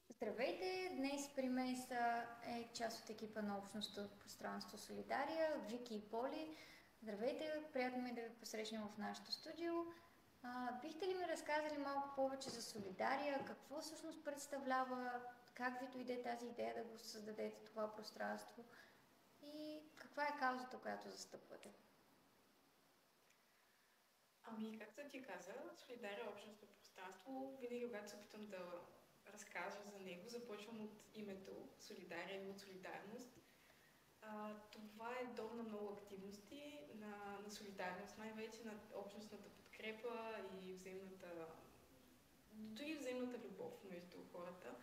Здравейте! Днес при мен са част от екипа на общността пространство Солидария, Вики и Поли. Здравейте! Приятно ми е да ви посрещнем в нашото студио. Бихте ли ми разказали малко повече за Солидария? Какво всъщност представлява? Как ви дойде тази идея да го създадете това пространство? И каква е каузата, която застъпвате? Ами, както ти каза, Солидария общностно пространство, винаги когато се опитам да разкажа за него, започвам от името Солидария или от солидарност. Това е дом на много активности, на солидарност, най-вече на общностната подкрепа и дори взаимната любов между хората.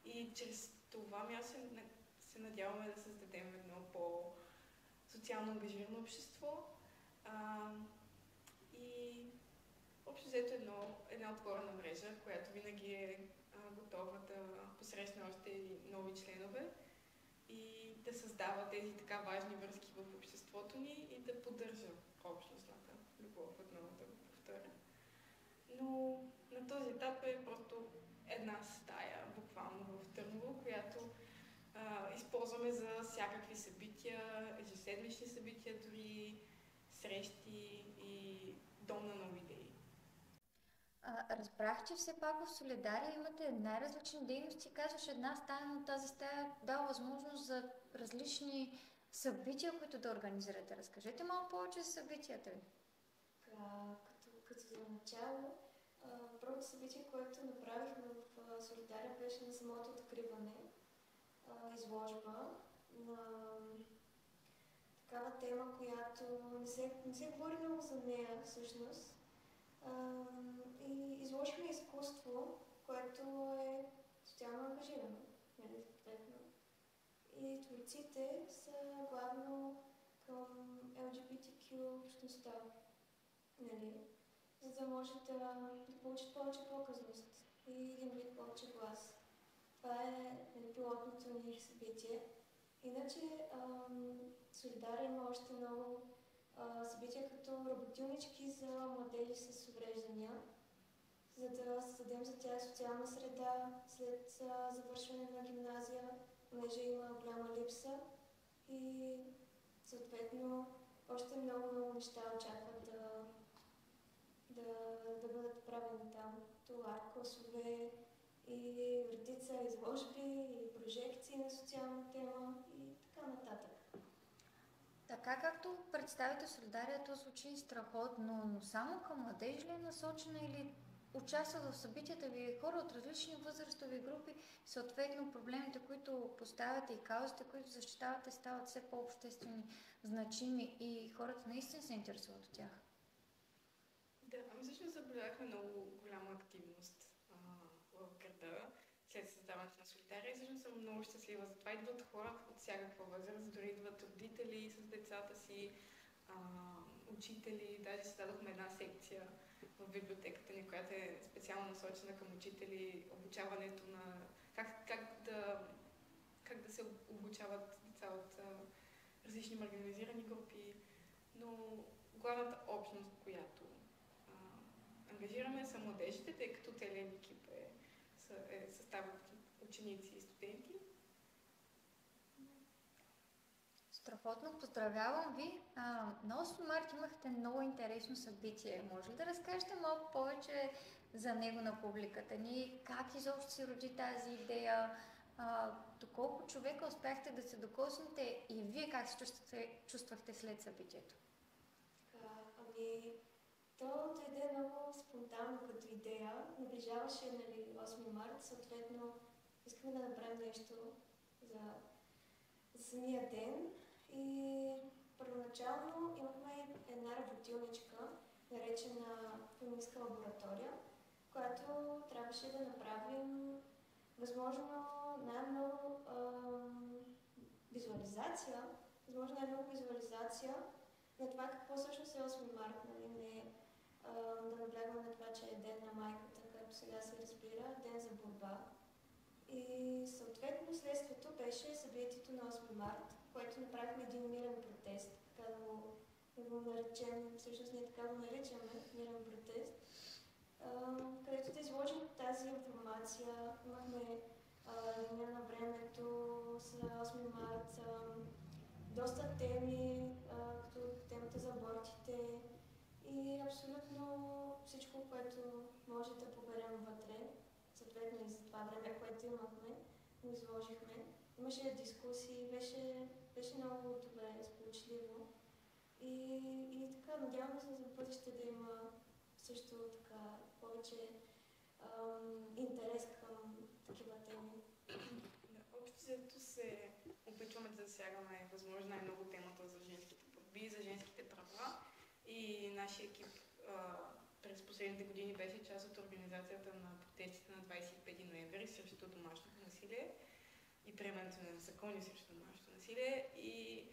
И чрез това място се надяваме да създадем едно по-социално ангажирано общество. И общо взето една отворена мрежа, която винаги е готова да посрещне още нови членове и да създава тези така важни връзки в обществото ни и да поддържа общностната любов, отново да го повторя. Но на този етап е просто една стая, буквално в Търново, която използваме за всякакви събития, ежеседмични събития, дори срещи и дом на нови идеи. Разбрах, че все пак в Солидария имате най-различни дейности. Казваш една стая, но тази стая дава възможност за различни събития, които да организирате. Разкажете малко повече за събитията ви. Като за начало, първото събитие, което направихме в Солидария, беше на самото откриване, изложба на такава тема, която не се говори много за нея всъщност. И изложихме изкуство, което е социално ангажирано, нали, съответно. И творците са главно към LGBTQ общността, нали, за да може да получат повече показност и един вид повече глас. Това е пилотното ни събитие. Иначе Солидария има още много събития като работилнички за младежи с увреждания, за да създадем за тях социална среда след завършване на гимназия, понеже има голяма липса и съответно още много неща очакват да бъдат правени там. Това класове и редица изложби и прожекции на социална тема и така нататък. Така както представите Солидарията, звучи страхотно, но само към младежи ли е насочена или участват в събитията ви хора от различни възрастови групи, съответно проблемите, които поставяте и каузите, които защитавате, стават все по-обществени, значими и хората наистина се интересуват от тях? Да, всъщност забелязахме много голяма активност в града след създаването на Солидария и всъщност съм много щастлива. Затова идват хора от всякаква възраст, дори идват родители с децата си, учители. Даже създадохме една секция в библиотеката ни, която е специално насочена към учители, обучаването на как да се обучават деца от различни маргинализирани групи, но главната общност, която ангажираме са младежите, тъй като целият екип е съставен от ученици и студенти. Страхотно, поздравявам ви! На 8 март имахте много интересно събитие. Може ли да разкажете малко повече за него на публиката ни? Как изобщо се роди тази идея? Доколко човека успяхте да се докоснете и вие как се чувствахте след събитието? То дойде много спонтанно като идея. Наближаваше 8 март, съответно искаме да направим нещо за самия ден. И първоначално имахме една работилничка, наречена феминистка лаборатория, която трябваше да направим възможно най-много визуализация на това какво всъщност е 8 март, нали, да наблягаме на това, че е ден на майката, както сега се разбира, ден за борба. И съответно следствието беше събитието на 8 март, което направихме един мирен протест, така да го го наречем, всъщност ние така го наричаме, мирен протест, където да изложим тази информация. Имахме Деня на времето с 8 март, доста теми, като темата за абортите и абсолютно всичко, което може да поберем вътре. Съответно и за това време, което имахме, го изложихме. Имаше дискусии, беше много добре, сполучливо. И така, надяваме се за бъдеще да има също така повече интерес към такива теми. Общо взето се опитваме да засягаме възможно най-много темата за женските борби, за женските права и нашия екип през последните години беше част от организацията на протестите на 25 ноември срещу домашното насилие и приемането на закони срещу домашното насилие и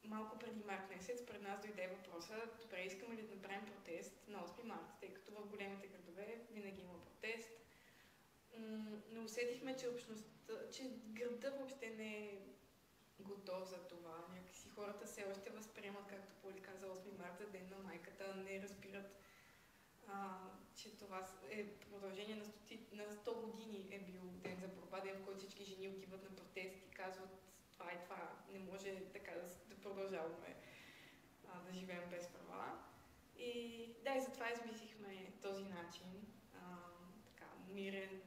малко преди март месец пред нас дойде въпроса, добре, искаме ли да направим протест на 8 марта, тъй като в големите градове винаги има протест. Но усетихме, че града въобще не е готов за това. Някакси хората все още възприемат, както Поли каза, 8 марта, ден на майката, не разбират, че това е продължение на 100 години е бил ден за борба, ден, в който всички жени отиват на протест и казват това и това, не може така да продължаваме да живеем без права. И да, и затова измислихме този начин, така мирен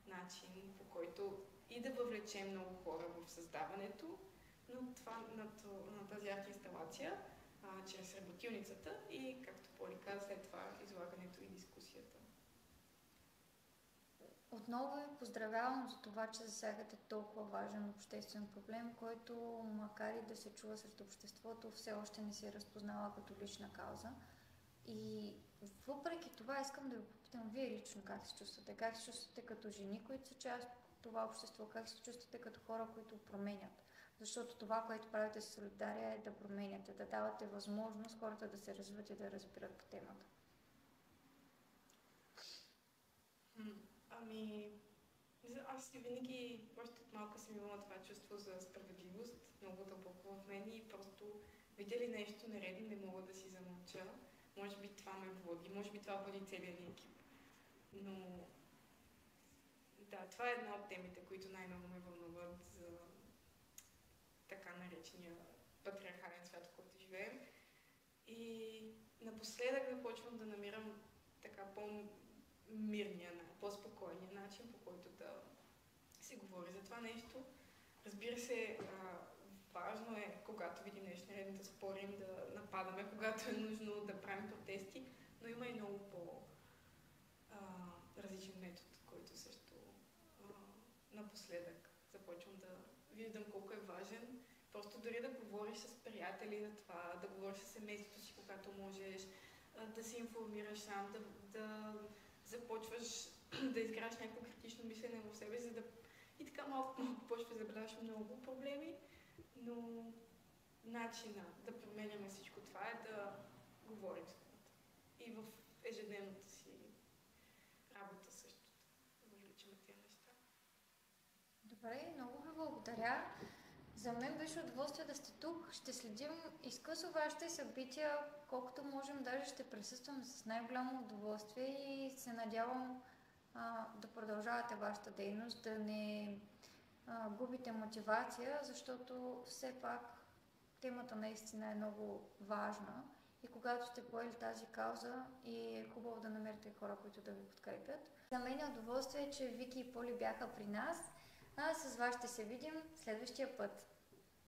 начин, по който и да въвлечем много хора в създаването на тази арт-инсталация, чрез работилницата и, както Поли каза, след това излагането и дискусията. Отново ви поздравявам за това, че засягате толкова важен обществен проблем, който, макар и да се чува сред обществото, все още не се разпознава като лична кауза. И въпреки това искам да ви попитам, вие лично как се чувствате? Как се чувствате като жени, които са част от това общество? Как се чувствате като хора, които променят? Защото това, което правите с Солидария, е да променяте, да давате възможност хората да се развиват и да разбират по темата. Аз винаги, още от малка съм имала това чувство за справедливост, много дълбоко в мен и просто видя ли нещо наредно, не мога да си замълча. Може би това ме води, може би това води целият ни екип. Но да, това е една от темите, които най-много ме вълнуват за така наречения патриархален свят, в който живеем. И напоследък започвам да намирам така по-мирния, по-спокойния начин, по който да се говори за това нещо. Разбира се, важно е, когато видим нещо наредно, да спорим, да нападаме, когато е нужно да правим протести, но има и много по-различен метод, който също напоследък започвам да виждам колко е важен. Просто дори да говориш с приятели за това, да говориш с семейството си, когато можеш, да се информираш сам, да започваш да изграждаш някакво критично мислене в себе, за да и така малко почваш да забелязваш много проблеми, но начина да променяме всичко това е да говорим с хората. И в ежедневната си работа също да въвличаме тези неща. Добре, много ви благодаря. За мен беше удоволствие да сте тук. Ще следим изкъсо вашите събития, колкото можем, даже ще присъствам с най-голямо удоволствие и се надявам да продължавате вашата дейност, да не губите мотивация, защото все пак темата наистина е много важна и когато сте поели тази кауза и е хубаво да намерите хора, които да ви подкрепят. За мен е удоволствие, че Вики и Поли бяха при нас, а с вас ще се видим следващия път.